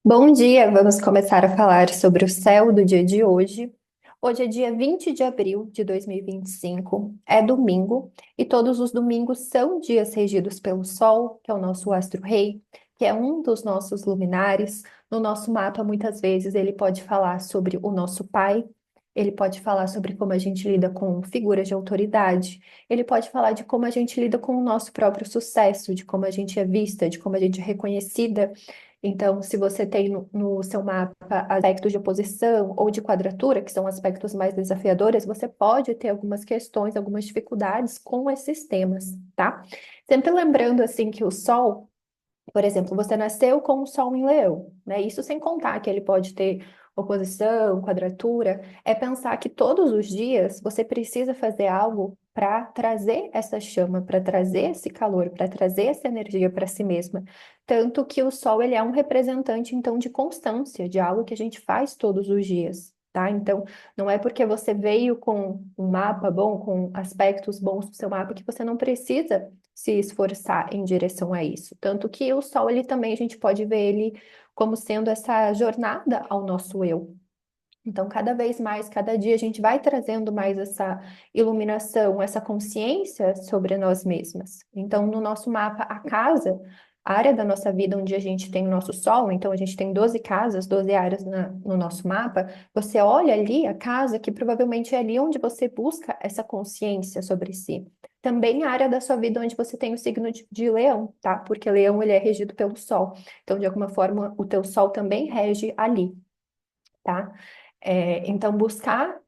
Bom dia, vamos começar a falar sobre o céu do dia de hoje. Hoje é dia 20 de abril de 2025, é domingo, e todos os domingos são dias regidos pelo Sol, que é o nosso astro-rei, que é um dos nossos luminares. No nosso mapa, muitas vezes, ele pode falar sobre o nosso pai, ele pode falar sobre como a gente lida com figuras de autoridade, ele pode falar de como a gente lida com o nosso próprio sucesso, de como a gente é vista, de como a gente é reconhecida. Então, se você tem no seu mapa aspectos de oposição ou de quadratura, que são aspectos mais desafiadores, você pode ter algumas questões, algumas dificuldades com esses temas, tá? Sempre lembrando, assim, que o Sol, por exemplo, você nasceu com o Sol em Leão, né? Isso sem contar que ele pode ter oposição, quadratura, é pensar que todos os dias você precisa fazer algo para trazer essa chama, para trazer esse calor, para trazer essa energia para si mesma. Tanto que o Sol, ele é um representante, então, de constância, de algo que a gente faz todos os dias. Tá? Então, não é porque você veio com um mapa bom, com aspectos bons do seu mapa, que você não precisa se esforçar em direção a isso. Tanto que o sol, ele também, a gente pode ver ele como sendo essa jornada ao nosso eu. Então, cada vez mais, cada dia, a gente vai trazendo mais essa iluminação, essa consciência sobre nós mesmas. Então, no nosso mapa, a casa, a área da nossa vida onde a gente tem o nosso sol, então a gente tem 12 casas, 12 áreas no nosso mapa. Você olha ali a casa, que provavelmente é ali onde você busca essa consciência sobre si. Também a área da sua vida onde você tem o signo de leão, tá? Porque leão, ele é regido pelo sol. Então, de alguma forma, o teu sol também rege ali, tá? Então, buscar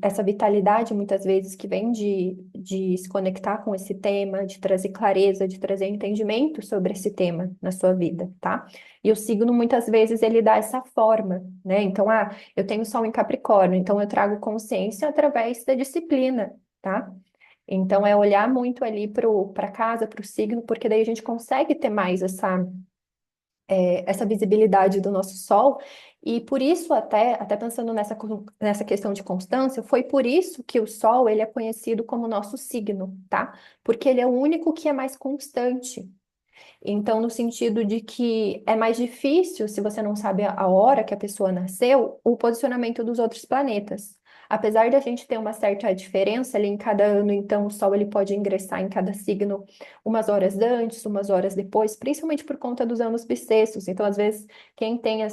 essa vitalidade, muitas vezes, que vem de se conectar com esse tema, de trazer clareza, de trazer entendimento sobre esse tema na sua vida, tá? E o signo, muitas vezes, ele dá essa forma, né? Então, eu tenho Sol em Capricórnio, então eu trago consciência através da disciplina, tá? Então, é olhar muito ali para casa, para o signo, porque daí a gente consegue ter mais essa visibilidade do nosso Sol, e por isso até pensando nessa questão de constância, foi por isso que o Sol, ele é conhecido como nosso signo, tá? Porque ele é o único que é mais constante. Então, no sentido de que é mais difícil, se você não sabe a hora que a pessoa nasceu, o posicionamento dos outros planetas. Apesar da gente ter uma certa diferença ali em cada ano, então o Sol ele pode ingressar em cada signo umas horas antes, umas horas depois, principalmente por conta dos anos bissextos. Então, às vezes, quem tem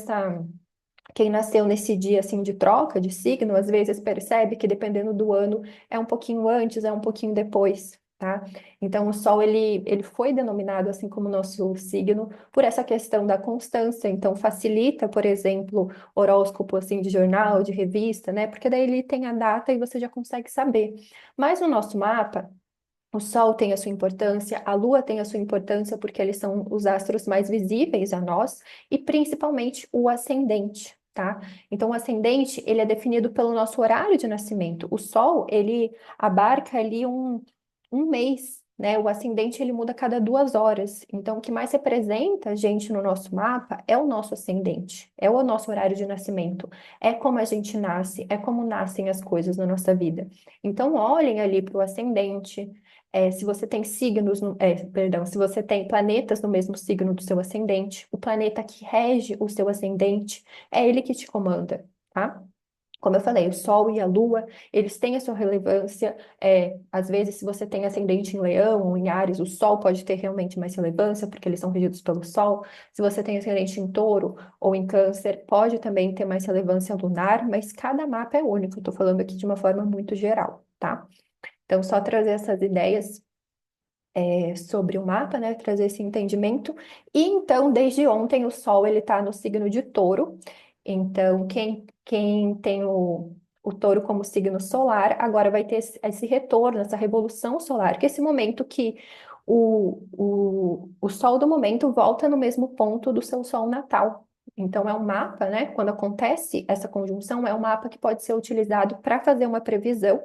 quem nasceu nesse dia assim de troca de signo, às vezes percebe que dependendo do ano é um pouquinho antes, é um pouquinho depois, tá? Então o Sol ele foi denominado assim como nosso signo por essa questão da constância, então facilita, por exemplo, horóscopo assim de jornal, de revista, né? Porque daí ele tem a data e você já consegue saber. Mas no nosso mapa o Sol tem a sua importância, a Lua tem a sua importância porque eles são os astros mais visíveis a nós e principalmente o ascendente, tá? Então o ascendente, ele é definido pelo nosso horário de nascimento. O Sol, ele abarca ali um mês, né? O ascendente, ele muda a cada 2 horas. Então o que mais representa a gente no nosso mapa é o nosso ascendente, é o nosso horário de nascimento, é como a gente nasce, é como nascem as coisas na nossa vida. Então olhem ali para o ascendente, se você tem perdão, se você tem planetas no mesmo signo do seu ascendente, o planeta que rege o seu ascendente é ele que te comanda, tá? Como eu falei, o Sol e a Lua, eles têm a sua relevância. Às vezes, se você tem ascendente em Leão ou em Áries, o Sol pode ter realmente mais relevância, porque eles são regidos pelo Sol. Se você tem ascendente em Touro ou em Câncer, pode também ter mais relevância lunar, mas cada mapa é único. Eu estou falando aqui de uma forma muito geral, tá? Então, só trazer essas ideias sobre o mapa, né? Trazer esse entendimento. E então, desde ontem, o Sol ele está no signo de Touro. Então, quem tem o Touro como signo solar, agora vai ter esse retorno, essa revolução solar, que é esse momento que o Sol do momento volta no mesmo ponto do seu Sol natal. Então, é um mapa, né? Quando acontece essa conjunção, é um mapa que pode ser utilizado para fazer uma previsão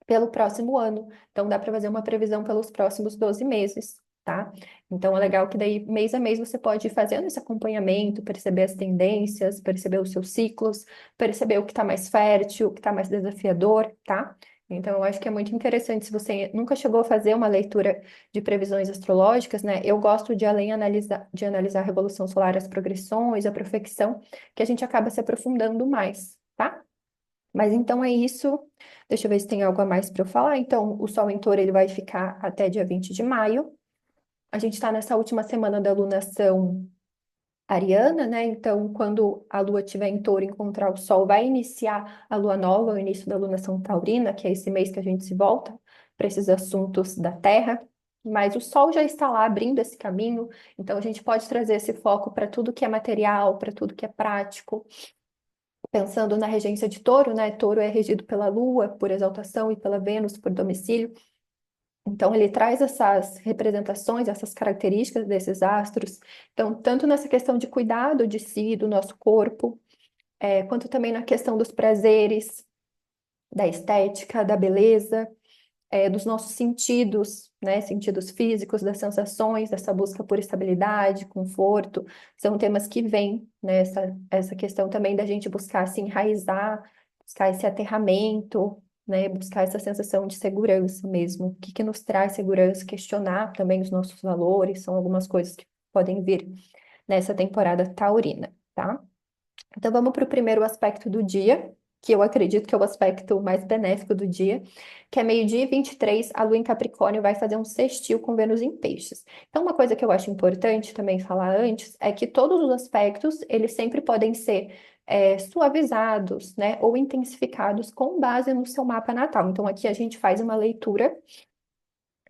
pelo próximo ano. Então, dá para fazer uma previsão pelos próximos 12 meses, tá? Então, é legal que daí, mês a mês, você pode ir fazendo esse acompanhamento, perceber as tendências, perceber os seus ciclos, perceber o que está mais fértil, o que está mais desafiador, tá? Então, eu acho que é muito interessante, se você nunca chegou a fazer uma leitura de previsões astrológicas, né? Eu gosto de, além de analisar a revolução solar, as progressões, a profecção, que a gente acaba se aprofundando mais, tá? Mas então é isso. Deixa eu ver se tem algo a mais para eu falar. Então, o Sol em Touro ele vai ficar até dia 20 de maio. A gente está nessa última semana da lunação ariana, né? Então, quando a Lua estiver em Touro encontrar o Sol, vai iniciar a Lua nova, o início da lunação taurina, que é esse mês que a gente se volta para esses assuntos da Terra. Mas o Sol já está lá abrindo esse caminho, então a gente pode trazer esse foco para tudo que é material, para tudo que é prático. Pensando na regência de Touro, né? Touro é regido pela Lua, por exaltação, e pela Vênus, por domicílio. Então, ele traz essas representações, essas características desses astros. Então, tanto nessa questão de cuidado de si, do nosso corpo, quanto também na questão dos prazeres, da estética, da beleza, dos nossos sentidos, né? Sentidos físicos, das sensações, dessa busca por estabilidade, conforto. São temas que vêm, né? Essa questão também da gente buscar se enraizar, buscar esse aterramento, né? Buscar essa sensação de segurança mesmo. O que que nos traz segurança? Questionar também os nossos valores, são algumas coisas que podem vir nessa temporada taurina, tá? Então vamos para o primeiro aspecto do dia, que eu acredito que é o aspecto mais benéfico do dia, que é meio-dia e 23, a Lua em Capricórnio vai fazer um sextil com Vênus em Peixes. Então uma coisa que eu acho importante também falar antes é que todos os aspectos, eles sempre podem ser suavizados, né, ou intensificados com base no seu mapa natal. Então aqui a gente faz uma leitura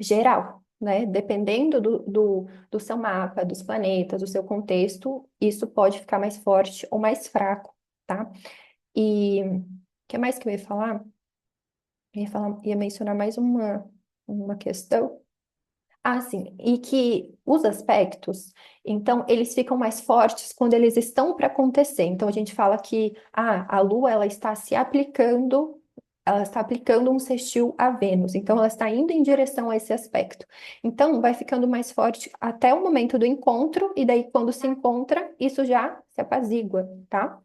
geral, né? Dependendo do seu mapa, dos planetas, do seu contexto, isso pode ficar mais forte ou mais fraco, tá? E o que mais que eu ia falar? Ia mencionar mais uma questão. Ah, sim, e que os aspectos, então, eles ficam mais fortes quando eles estão para acontecer. Então, a gente fala que a Lua, ela está aplicando um sextil a Vênus, então ela está indo em direção a esse aspecto. Então, vai ficando mais forte até o momento do encontro, e daí, quando se encontra, isso já se apazigua, tá?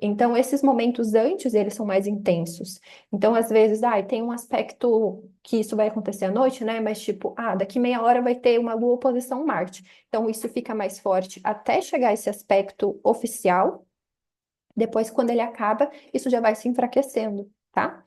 Então, esses momentos antes, eles são mais intensos. Então, às vezes, tem um aspecto que isso vai acontecer à noite, né? Mas, tipo, daqui meia hora vai ter uma Lua oposição Marte. Então, isso fica mais forte até chegar esse aspecto oficial. Depois, quando ele acaba, isso já vai se enfraquecendo, tá?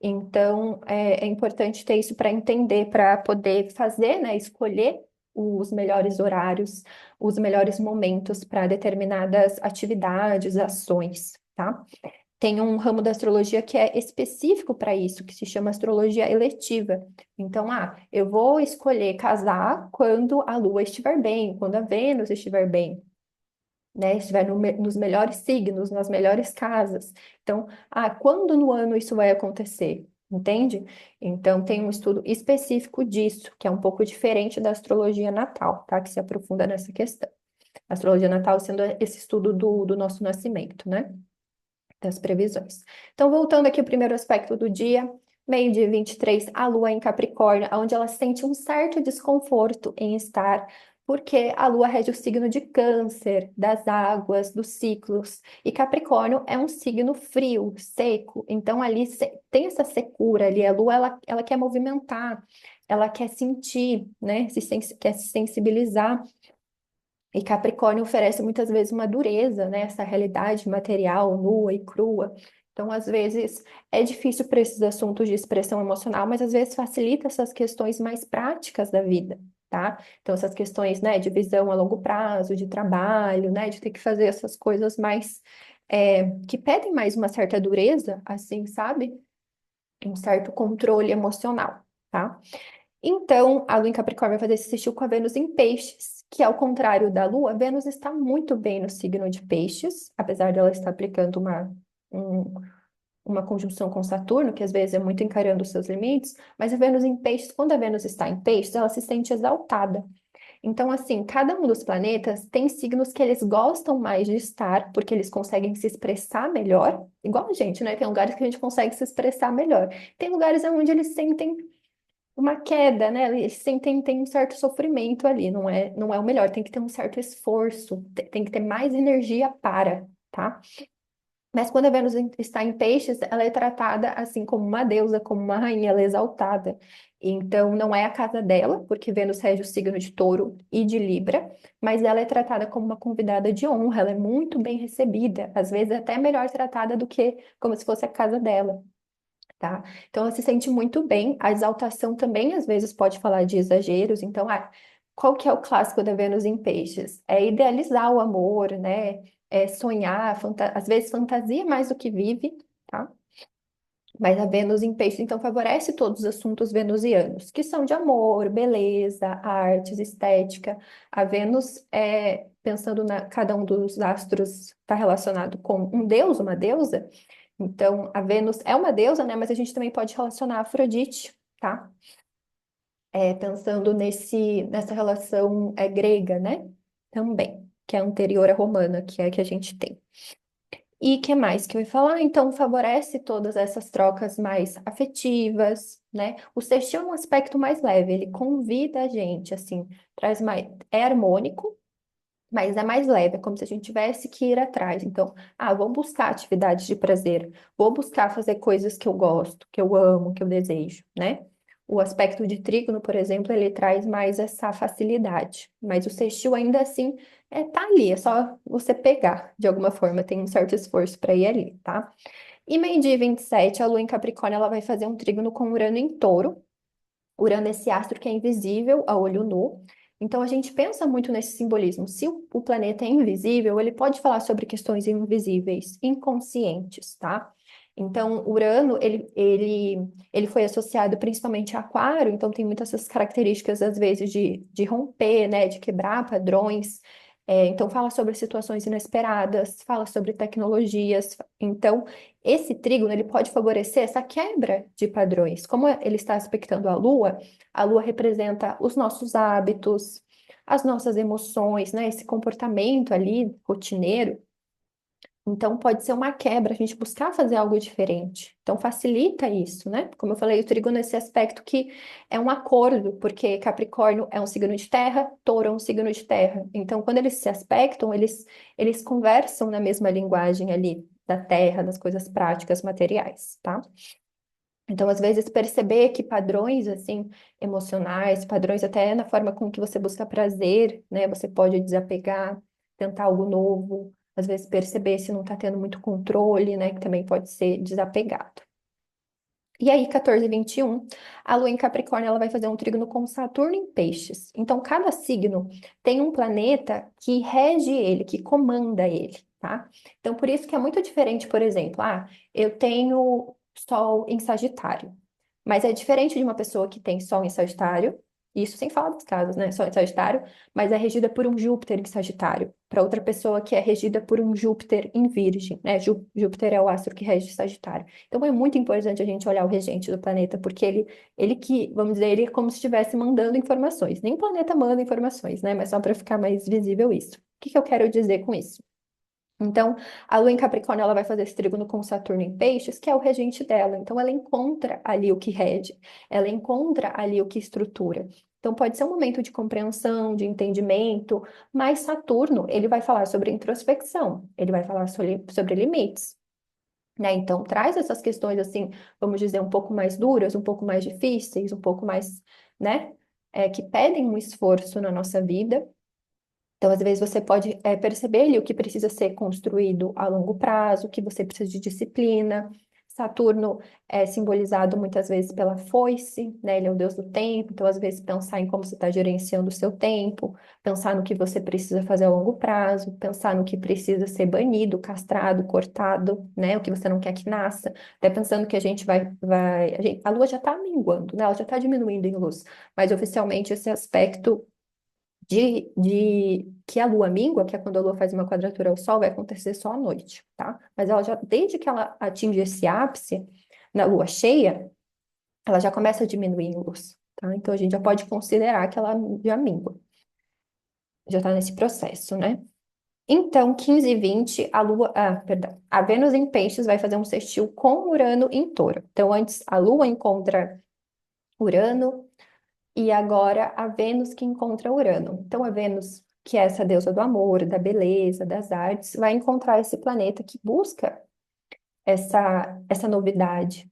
Então, é importante ter isso para entender, para poder fazer, né? Escolher os melhores horários, os melhores momentos para determinadas atividades, ações, tá? Tem um ramo da astrologia que é específico para isso, que se chama astrologia eletiva. Então, eu vou escolher casar quando a Lua estiver bem, quando a Vênus estiver bem, né? Estiver nos melhores signos, nas melhores casas. Então, quando no ano isso vai acontecer? Entende? Então, tem um estudo específico disso, que é um pouco diferente da astrologia natal, tá? Que se aprofunda nessa questão. A astrologia natal sendo esse estudo do nosso nascimento, né? Das previsões. Então, voltando aqui ao primeiro aspecto do dia, meio-dia 23, a Lua em Capricórnio, onde ela sente um certo desconforto em estar, porque a Lua rege o signo de Câncer, das águas, dos ciclos, e Capricórnio é um signo frio, seco, então ali tem essa secura ali, a Lua ela quer movimentar, ela quer sentir, né, quer se sensibilizar, e Capricórnio oferece muitas vezes uma dureza, né? Essa realidade material, nua e crua. Então, às vezes, é difícil para esses assuntos de expressão emocional, mas às vezes facilita essas questões mais práticas da vida, tá? Então, essas questões, né, de visão a longo prazo, de trabalho, né, de ter que fazer essas coisas mais, que pedem mais uma certa dureza, assim, sabe? Um certo controle emocional, tá? Então, a Lua em Capricórnio vai fazer esse sextil com a Vênus em Peixes, que ao contrário da Lua, Vênus está muito bem no signo de Peixes, apesar dela estar aplicando um- uma conjunção com Saturno, que às vezes é muito encarando os seus limites, mas a Vênus em Peixes, quando a Vênus está em Peixes, ela se sente exaltada. Então, assim, cada um dos planetas tem signos que eles gostam mais de estar, porque eles conseguem se expressar melhor, igual a gente, né? Tem lugares que a gente consegue se expressar melhor. Tem lugares onde eles sentem uma queda, né? Eles sentem tem um certo sofrimento ali, não é o melhor, tem que ter um certo esforço, tem que ter mais energia para, tá? Mas quando a Vênus está em peixes, ela é tratada assim como uma deusa, como uma rainha, ela é exaltada. Então, não é a casa dela, porque Vênus rege o signo de Touro e de Libra, mas ela é tratada como uma convidada de honra, ela é muito bem recebida, às vezes até melhor tratada do que como se fosse a casa dela, tá? Então, ela se sente muito bem. A exaltação também, às vezes, pode falar de exageros. Então, qual que é o clássico da Vênus em Peixes? É idealizar o amor, né? É sonhar, às vezes fantasia mais do que vive, tá? Mas a Vênus em Peixes, então, favorece todos os assuntos venusianos, que são de amor, beleza, artes, estética. A Vênus, pensando cada um dos astros, está relacionado com um deus, uma deusa. Então, a Vênus é uma deusa, né? Mas a gente também pode relacionar a Afrodite, tá? Pensando nessa relação grega, né? Também, que é anterior à romana, que é a que a gente tem. E que mais que eu ia falar? Então, favorece todas essas trocas mais afetivas, né? O sextil é um aspecto mais leve, ele convida a gente, assim, traz mais, é harmônico, mas é mais leve, é como se a gente tivesse que ir atrás. Então, vou buscar atividades de prazer, vou buscar fazer coisas que eu gosto, que eu amo, que eu desejo, né? O aspecto de trígono, por exemplo, ele traz mais essa facilidade, mas o sextil ainda assim tá ali, é só você pegar, de alguma forma, tem um certo esforço para ir ali, tá? E meio-dia e 27, a Lua em Capricórnio, ela vai fazer um trígono com Urano em Touro. Urano é esse astro que é invisível a olho nu. Então a gente pensa muito nesse simbolismo. Se o planeta é invisível, ele pode falar sobre questões invisíveis, inconscientes, tá? Então, Urano, ele foi associado principalmente a Aquário, então tem muitas essas características, às vezes, de romper, né, de quebrar padrões. Então, fala sobre situações inesperadas, fala sobre tecnologias. Então, esse trígono, ele pode favorecer essa quebra de padrões. Como ele está aspectando a Lua representa os nossos hábitos, as nossas emoções, né? Esse comportamento ali, rotineiro. Então, pode ser uma quebra, a gente buscar fazer algo diferente. Então, facilita isso, né? Como eu falei, o trígono nesse aspecto que é um acordo, porque Capricórnio é um signo de terra, Touro é um signo de terra. Então, quando eles se aspectam, eles conversam na mesma linguagem ali da terra, das coisas práticas, materiais, tá? Então, às vezes, perceber que padrões, assim, emocionais, padrões até na forma com que você busca prazer, né? Você pode desapegar, tentar algo novo, às vezes perceber se não está tendo muito controle, né? Que também pode ser desapegado. E aí, 14 e 21, a Lua em Capricórnio, ela vai fazer um trígono com Saturno em Peixes. Então, cada signo tem um planeta que rege ele, que comanda ele, tá? Então, por isso que é muito diferente, por exemplo, eu tenho Sol em Sagitário. Mas é diferente de uma pessoa que tem Sol em Sagitário, isso sem falar dos casos, né? Sol em Sagitário, mas é regida por um Júpiter em Sagitário. Para outra pessoa que é regida por um Júpiter em Virgem, né? Júpiter é o astro que rege Sagitário. Então é muito importante a gente olhar o regente do planeta, porque ele que, vamos dizer, ele é como se estivesse mandando informações. Nem o planeta manda informações, né? Mas só para ficar mais visível isso. O que que eu quero dizer com isso? Então, a Lua em Capricórnio, ela vai fazer esse trígono com Saturno em Peixes, que é o regente dela. Então, ela encontra ali o que rege, ela encontra ali o que estrutura. Então, pode ser um momento de compreensão, de entendimento, mas Saturno, ele vai falar sobre introspecção, ele vai falar sobre limites, né? Então, traz essas questões, assim, vamos dizer, um pouco mais duras, um pouco mais difíceis, um pouco mais, né, que pedem um esforço na nossa vida. Então, às vezes, você pode perceber ali o que precisa ser construído a longo prazo, que você precisa de disciplina. Saturno é simbolizado muitas vezes pela foice, né? Ele é o deus do tempo, então, às vezes, pensar em como você está gerenciando o seu tempo, pensar no que você precisa fazer a longo prazo, pensar no que precisa ser banido, castrado, cortado, né? O que você não quer que nasça. Até pensando que a gente a Lua já está minguando, né? Ela já está diminuindo em luz, mas oficialmente esse aspecto de que a lua míngua, que é quando a lua faz uma quadratura ao sol, vai acontecer só à noite, tá? Mas ela já, desde que ela atinge esse ápice, na lua cheia, ela já começa a diminuir em luz, tá? Então a gente já pode considerar que ela já míngua, já tá nesse processo, né? Então, 15 e 20, perdão, a Vênus em Peixes vai fazer um sextil com Urano em Touro. Então, antes a Lua encontra Urano, e agora a Vênus que encontra Urano. Então a Vênus, que é essa deusa do amor, da beleza, das artes, vai encontrar esse planeta que busca essa novidade,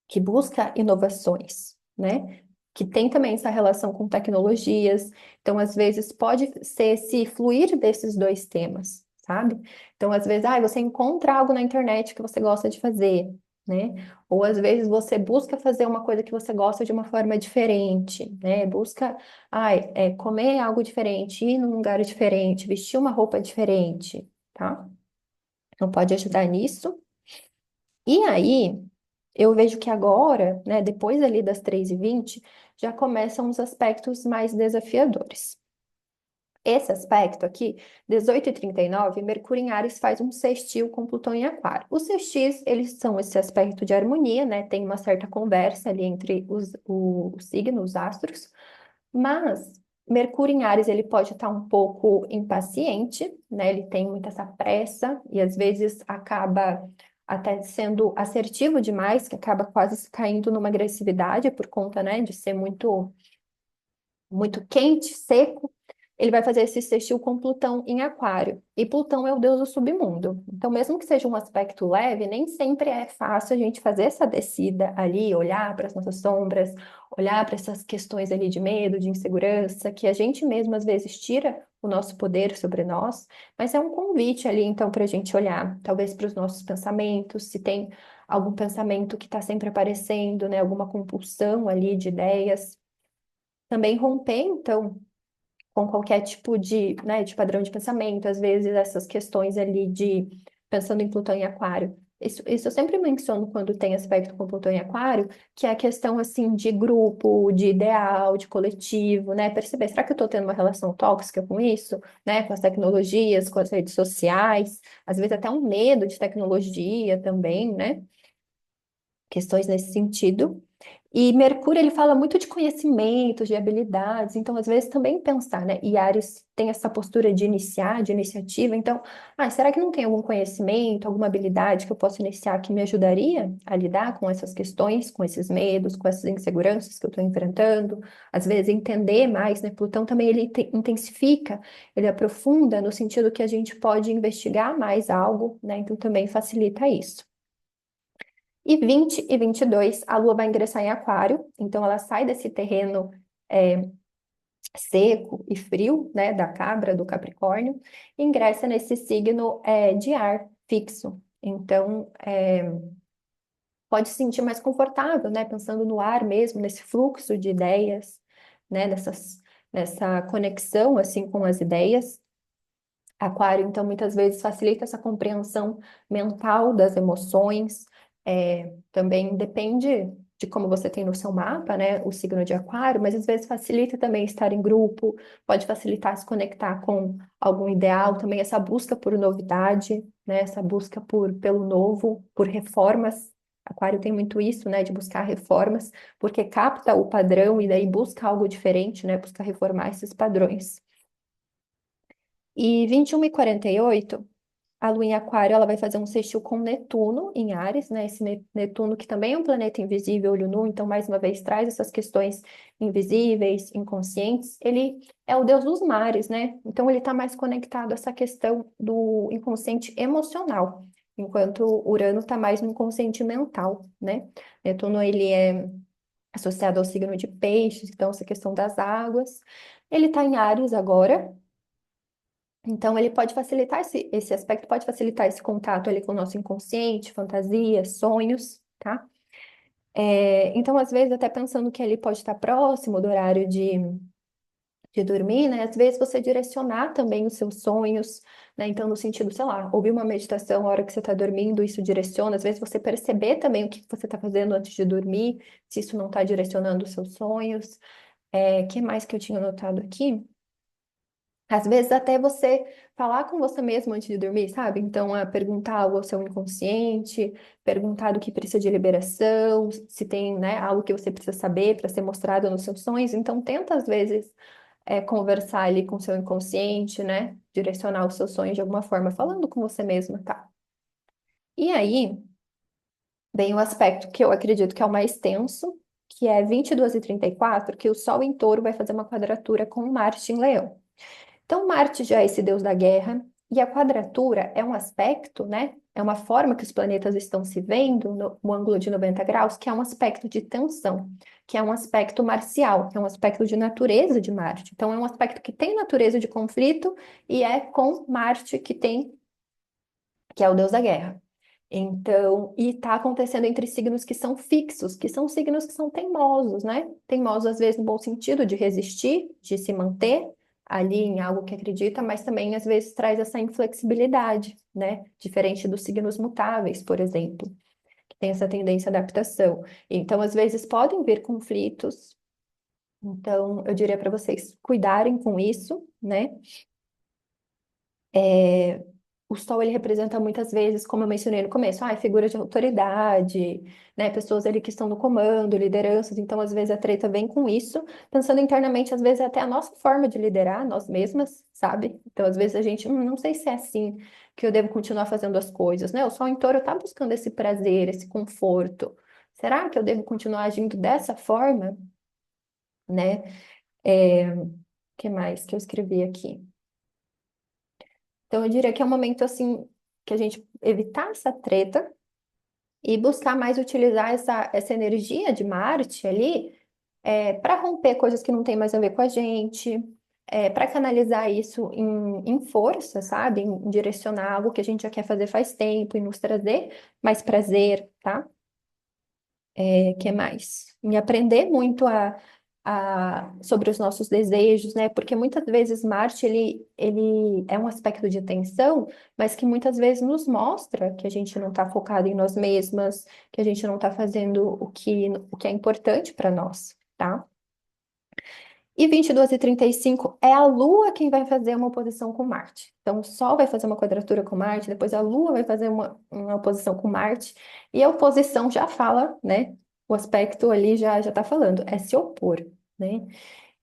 que busca inovações, né? Que tem também essa relação com tecnologias. Então, às vezes, pode ser esse fluir desses dois temas, sabe? Então, às vezes, você encontra algo na internet que você gosta de fazer, né? Ou às vezes você busca fazer uma coisa que você gosta de uma forma diferente, né? Busca, comer algo diferente, ir num lugar diferente, vestir uma roupa diferente, tá? Então, pode ajudar nisso. E aí, eu vejo que agora, né, depois ali das 3h20, já começam os aspectos mais desafiadores. Esse aspecto aqui, 18h39, Mercúrio em Áries faz um sextil com Plutão em Aquário. Os sextis, eles são esse aspecto de harmonia, né? Tem uma certa conversa ali entre os signos, os astros, mas Mercúrio em Áries, ele pode estar um pouco impaciente, né? Ele tem muita essa pressa e às vezes acaba até sendo assertivo demais, que acaba quase caindo numa agressividade por conta, né, de ser muito quente, seco. Ele vai fazer esse sextil com Plutão em Aquário. E Plutão é o deus do submundo. Então, mesmo que seja um aspecto leve, nem sempre é fácil a gente fazer essa descida ali, olhar para as nossas sombras, olhar para essas questões ali de medo, de insegurança, que a gente mesmo às vezes tira o nosso poder sobre nós, mas é um convite ali, então, para a gente olhar, talvez para os nossos pensamentos, se tem algum pensamento que está sempre aparecendo, né, alguma compulsão ali de ideias. Também romper, então, com qualquer tipo de, né, de padrão de pensamento, às vezes essas questões ali de pensando em Plutão em Aquário. Isso eu sempre menciono quando tem aspecto com Plutão em Aquário, que é a questão assim de grupo, de ideal, de coletivo, né? Perceber, será que eu estou tendo uma relação tóxica com isso, né? Com as tecnologias, com as redes sociais, às vezes até um medo de tecnologia também, né? Questões nesse sentido. E Mercúrio, ele fala muito de conhecimentos, de habilidades, então às vezes também pensar, né? E Ares tem essa postura de iniciar, de iniciativa, então, será que não tem algum conhecimento, alguma habilidade que eu possa iniciar que me ajudaria a lidar com essas questões, com esses medos, com essas inseguranças que eu estou enfrentando? Às vezes entender mais, né? Plutão também ele intensifica, ele aprofunda no sentido que a gente pode investigar mais algo, né? Então também facilita isso. E 20 e 22, a Lua vai ingressar em Aquário, então ela sai desse terreno é, seco e frio, né, da cabra, do Capricórnio, e ingressa nesse signo de ar fixo. Então, pode se sentir mais confortável, né, pensando no ar mesmo, nesse fluxo de ideias, né, nessa conexão, assim, com as ideias. Aquário, então, muitas vezes facilita essa compreensão mental das emoções. Também depende de como você tem no seu mapa, né, o signo de Aquário, mas às vezes facilita também estar em grupo, pode facilitar se conectar com algum ideal, também essa busca por novidade, né, essa busca pelo novo, por reformas. Aquário tem muito isso, né, de buscar reformas, porque capta o padrão e daí busca algo diferente, né, busca reformar esses padrões. E 21h48, a Lua em Aquário, ela vai fazer um sextil com Netuno em Áries, né? Esse Netuno que também é um planeta invisível, olho nu, então mais uma vez traz essas questões invisíveis, inconscientes. Ele é o deus dos mares, né? Então ele está mais conectado a essa questão do inconsciente emocional, enquanto Urano está mais no inconsciente mental, né? Netuno ele é associado ao signo de Peixes, então essa questão das águas. Ele está em Áries agora. Então, ele pode facilitar esse aspecto, pode facilitar esse contato ali com o nosso inconsciente, fantasias, sonhos, tá? Então, às vezes, até pensando que ele pode estar próximo do horário de dormir, né? Às vezes, você direcionar também os seus sonhos, né? Então, no sentido, sei lá, ouvir uma meditação na hora que você está dormindo, isso direciona. Às vezes, você perceber também o que você está fazendo antes de dormir, se isso não está direcionando os seus sonhos. Que mais que eu tinha notado aqui? Às vezes até você falar com você mesmo antes de dormir, sabe? Então, perguntar algo ao seu inconsciente, perguntar do que precisa de liberação, se tem, né, algo que você precisa saber para ser mostrado nos seus sonhos. Então, tenta às vezes conversar ali com o seu inconsciente, né? Direcionar os seus sonhos de alguma forma, falando com você mesma, tá? E aí, vem o aspecto que eu acredito que é o mais tenso, que é 22h34, que o Sol em Touro vai fazer uma quadratura com Marte em Leão. Então, Marte já é esse deus da guerra, E a quadratura é um aspecto, né? É uma forma que os planetas estão se vendo no ângulo de 90 graus, que é um aspecto de tensão, que é um aspecto marcial, que é um aspecto de natureza de Marte. Então, é um aspecto que tem natureza de conflito e é com Marte que é o deus da guerra. Então, e está acontecendo entre signos que são fixos, que são signos que são teimosos, né? Teimosos, às vezes, no bom sentido, de resistir, de se manter ali em algo que acredita, mas também, às vezes, traz essa inflexibilidade, né? Diferente dos signos mutáveis, por exemplo, que tem essa tendência à adaptação. Então, às vezes, podem vir conflitos. Então, eu diria para vocês cuidarem com isso, né? É, o Sol ele representa muitas vezes, como eu mencionei no começo, figura de autoridade, né? Pessoas ali que estão no comando, lideranças. Então, às vezes a treta vem com isso, pensando internamente, às vezes é até a nossa forma de liderar, nós mesmas, sabe? Então, às vezes a gente, não sei se é assim que eu devo continuar fazendo as coisas, né? O Sol em Touro tá buscando esse prazer, esse conforto. Será que eu devo continuar agindo dessa forma, né? Que mais que eu escrevi aqui? Então, eu diria que é um momento assim que a gente evitar essa treta e buscar mais utilizar essa energia de Marte ali para romper coisas que não tem mais a ver com a gente, para canalizar isso em força, sabe? Em direcionar algo que a gente já quer fazer faz tempo e nos trazer mais prazer, tá? Que mais? Em aprender muito sobre os nossos desejos, né? Porque muitas vezes Marte, ele é um aspecto de tensão, mas que muitas vezes nos mostra que a gente não está focado em nós mesmas, que a gente não está fazendo o que é importante para nós, tá? E 22h35 é a Lua quem vai fazer uma oposição com Marte. Então, o Sol vai fazer uma quadratura com Marte, depois a Lua vai fazer uma oposição com Marte, e a oposição já fala, né? O aspecto ali já está falando, é se opor, né?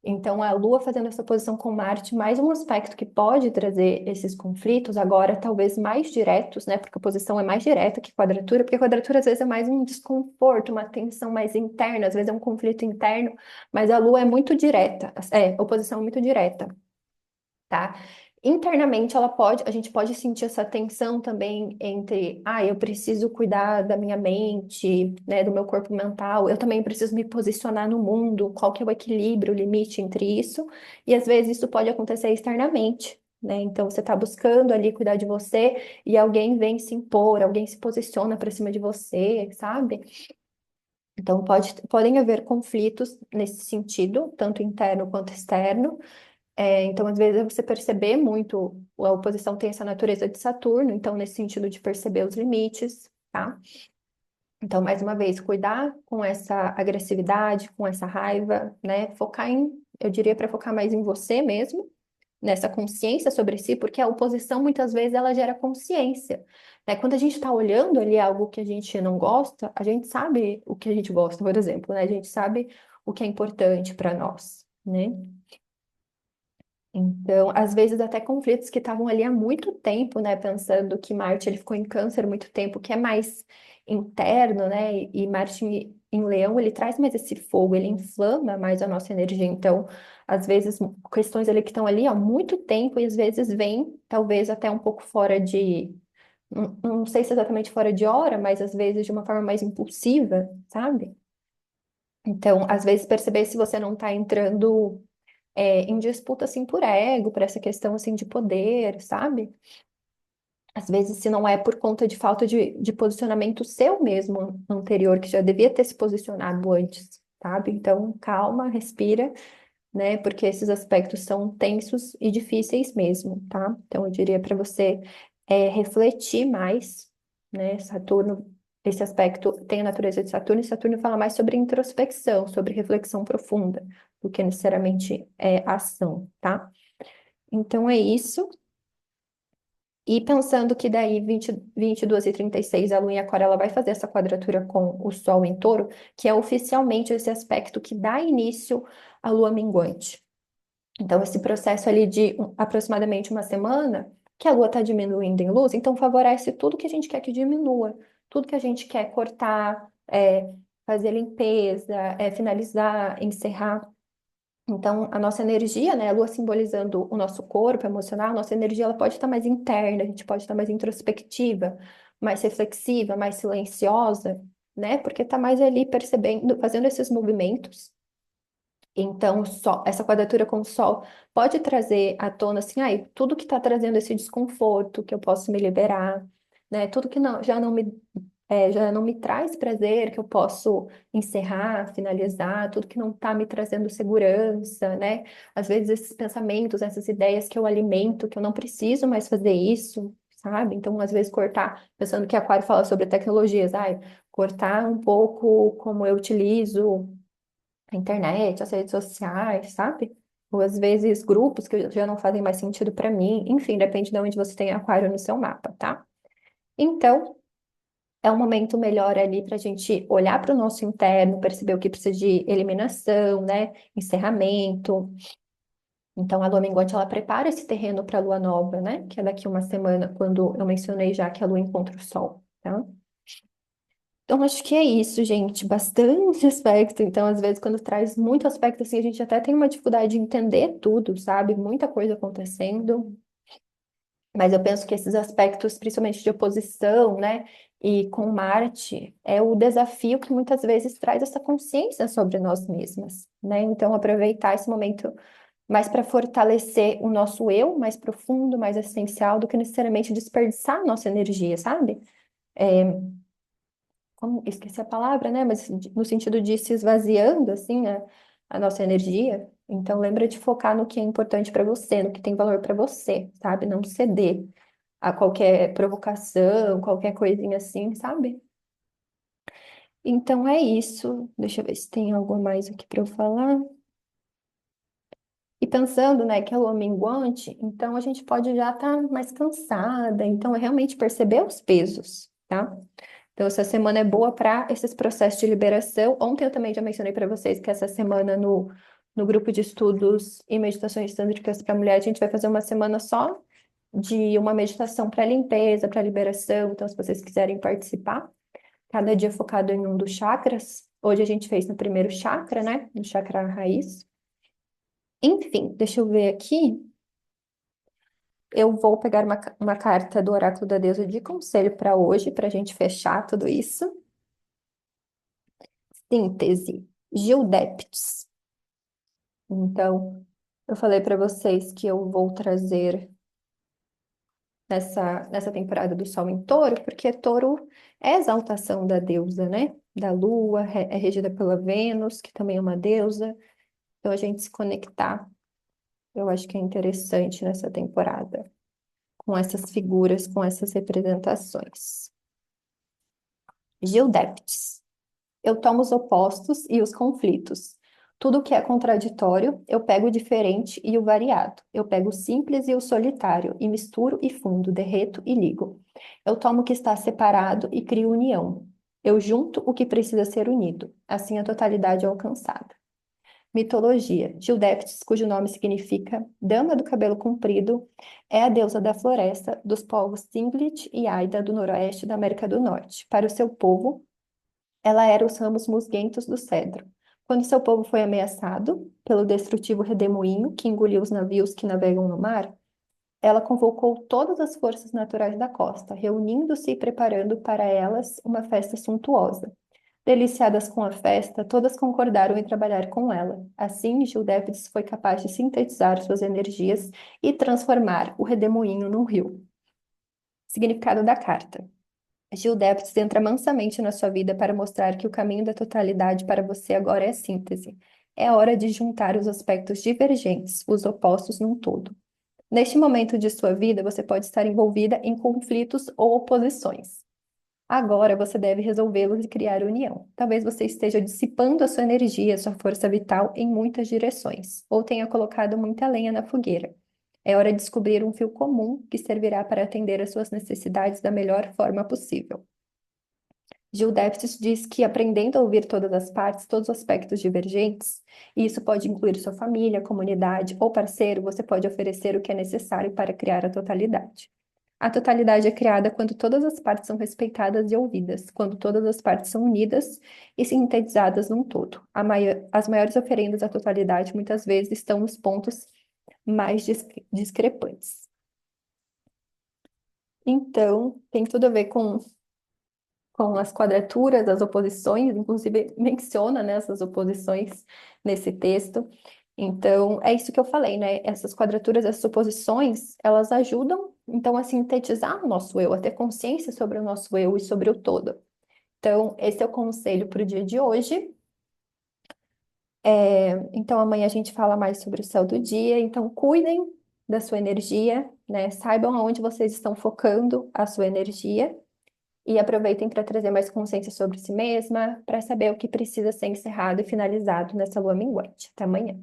Então, a Lua fazendo essa posição com Marte, mais um aspecto que pode trazer esses conflitos, agora talvez mais diretos, né? Porque a posição é mais direta que quadratura, porque a quadratura às vezes é mais um desconforto, uma tensão mais interna, às vezes é um conflito interno, mas a Lua é muito direta, oposição é muito direta, tá? Internamente, a gente pode sentir essa tensão também entre, eu preciso cuidar da minha mente, né, do meu corpo mental, eu também preciso me posicionar no mundo, qual que é o equilíbrio, o limite entre isso, e às vezes isso pode acontecer externamente, né? Então você está buscando ali cuidar de você e alguém vem se impor, alguém se posiciona para cima de você, sabe? Então podem haver conflitos nesse sentido, tanto interno quanto externo. Então, às vezes, você perceber muito, a oposição tem essa natureza de Saturno, então, nesse sentido de perceber os limites, tá? Então, mais uma vez, cuidar com essa agressividade, com essa raiva, né? Eu diria para focar mais em você mesmo, nessa consciência sobre si, porque a oposição, muitas vezes, ela gera consciência, né? Quando a gente está olhando ali algo que a gente não gosta, a gente sabe o que a gente gosta, por exemplo, né? A gente sabe o que é importante para nós, né? Então, às vezes até conflitos que estavam ali há muito tempo, né, pensando que Marte ele ficou em Câncer há muito tempo, que é mais interno, né? E Marte em Leão, ele traz mais esse fogo, ele inflama mais a nossa energia. Então, às vezes questões ali que estão ali há muito tempo e às vezes vêm talvez até um pouco fora de não sei se exatamente fora de hora, mas às vezes de uma forma mais impulsiva, sabe? Então, às vezes perceber se você não está entrando em disputa assim por ego, por essa questão assim de poder, sabe? Às vezes, se não é por conta de falta de posicionamento seu mesmo anterior, que já devia ter se posicionado antes, sabe? Então, calma, respira, né? Porque esses aspectos são tensos e difíceis mesmo, tá? Então, eu diria para você refletir mais, né? Saturno, esse aspecto tem a natureza de Saturno, e Saturno fala mais sobre introspecção, sobre reflexão profunda, do que necessariamente ação, tá? Então, é isso. E pensando que daí 22h36 a Lua em Aquário ela vai fazer essa quadratura com o Sol em Touro, que é oficialmente esse aspecto que dá início à Lua minguante. Então, esse processo ali de aproximadamente uma semana, que a Lua está diminuindo em luz, então favorece tudo que a gente quer que diminua, tudo que a gente quer cortar, fazer limpeza, finalizar, encerrar. Então, a nossa energia, né, a lua simbolizando o nosso corpo emocional, a nossa energia ela pode estar mais interna, a gente pode estar mais introspectiva, mais reflexiva, mais silenciosa, né? Porque está mais ali percebendo, fazendo esses movimentos. Então, essa quadratura com o Sol pode trazer à tona, assim, ai, tudo que está trazendo esse desconforto, que eu posso me liberar, né? Tudo que já não me traz prazer, que eu posso encerrar, finalizar, tudo que não está me trazendo segurança, né? Às vezes esses pensamentos, essas ideias que eu alimento, que eu não preciso mais fazer isso, sabe? Então, às vezes cortar, pensando que Aquário fala sobre tecnologias, ai, cortar um pouco como eu utilizo a internet, as redes sociais, sabe? Ou às vezes grupos que já não fazem mais sentido para mim. Enfim, depende de onde você tem Aquário no seu mapa, tá? Então, é um momento melhor ali para a gente olhar para o nosso interno, perceber o que precisa de eliminação, né? Encerramento. Então, a lua minguante, ela prepara esse terreno para a lua nova, né? Que é daqui uma semana, quando eu mencionei já que a lua encontra o sol, tá? Então, acho que é isso, gente. Bastante aspecto. Então, às vezes, quando traz muito aspecto, assim, a gente até tem uma dificuldade de entender tudo, sabe? Muita coisa acontecendo. Mas eu penso que esses aspectos, principalmente de oposição, né? E com Marte, é o desafio que muitas vezes traz essa consciência sobre nós mesmas, né? Então, aproveitar esse momento mais para fortalecer o nosso eu mais profundo, mais essencial, do que necessariamente desperdiçar a nossa energia, sabe? É, esqueci a palavra, né? Mas no sentido de se esvaziando, assim, a nossa energia. Então, lembra de focar no que é importante para você, no que tem valor para você, sabe? Não ceder a qualquer provocação, qualquer coisinha assim, sabe? Então é isso. Deixa eu ver se tem algo a mais aqui para eu falar. E pensando, né, que é lua minguante, então a gente pode já estar mais cansada, então é realmente perceber os pesos, tá? Então, essa semana é boa para esses processos de liberação. Ontem eu também já mencionei para vocês que essa semana no grupo de estudos e meditações tântricas para mulher, a gente vai fazer uma semana só de uma meditação para limpeza, para liberação. Então, se vocês quiserem participar, cada dia focado em um dos chakras. Hoje a gente fez no primeiro chakra, né? No chakra raiz. Enfim, deixa eu ver aqui. Eu vou pegar uma carta do oráculo da deusa de conselho para hoje, para a gente fechar tudo isso. Síntese, Gildeptes. Então, eu falei para vocês que eu vou trazer nessa temporada do Sol em Touro, porque Touro é a exaltação da deusa, né? Da Lua, é regida pela Vênus, que também é uma deusa. Então, a gente se conectar, eu acho que é interessante nessa temporada, com essas figuras, com essas representações. Gildeptes. Eu tomo os opostos e os conflitos. Tudo que é contraditório, eu pego o diferente e o variado. Eu pego o simples e o solitário, e misturo e fundo, derreto e ligo. Eu tomo o que está separado e crio união. Eu junto o que precisa ser unido. Assim a totalidade é alcançada. Mitologia. Gildeptes, cujo nome significa Dama do Cabelo Comprido, é a deusa da floresta dos povos Tlingit e Aida do noroeste da América do Norte. Para o seu povo, ela era os ramos musguentos do cedro. Quando seu povo foi ameaçado pelo destrutivo redemoinho que engoliu os navios que navegam no mar, ela convocou todas as forças naturais da costa, reunindo-se e preparando para elas uma festa suntuosa. Deliciadas com a festa, todas concordaram em trabalhar com ela. Assim, Gildépides foi capaz de sintetizar suas energias e transformar o redemoinho num rio. Significado da carta. Gildépides entra mansamente na sua vida para mostrar que o caminho da totalidade para você agora é a síntese. É hora de juntar os aspectos divergentes, os opostos num todo. Neste momento de sua vida, você pode estar envolvida em conflitos ou oposições. Agora você deve resolvê-los e criar união. Talvez você esteja dissipando a sua energia, a sua força vital em muitas direções, ou tenha colocado muita lenha na fogueira. É hora de descobrir um fio comum que servirá para atender às suas necessidades da melhor forma possível. Gil Deptis diz que aprendendo a ouvir todas as partes, todos os aspectos divergentes, e isso pode incluir sua família, comunidade ou parceiro, você pode oferecer o que é necessário para criar a totalidade. A totalidade é criada quando todas as partes são respeitadas e ouvidas, quando todas as partes são unidas e sintetizadas num todo. As maiores oferendas à totalidade muitas vezes estão nos pontos mais discrepantes. Então, tem tudo a ver com as quadraturas, as oposições, inclusive menciona, né, essas oposições nesse texto. Então, é isso que eu falei, né? Essas quadraturas, essas oposições, elas ajudam, então, a sintetizar o nosso eu, a ter consciência sobre o nosso eu e sobre o todo. Então, esse é o conselho para o dia de hoje. Então, amanhã a gente fala mais sobre o céu do dia. Então, cuidem da sua energia, né? Saibam aonde vocês estão focando a sua energia. E aproveitem para trazer mais consciência sobre si mesma, para saber o que precisa ser encerrado e finalizado nessa lua minguante. Até amanhã.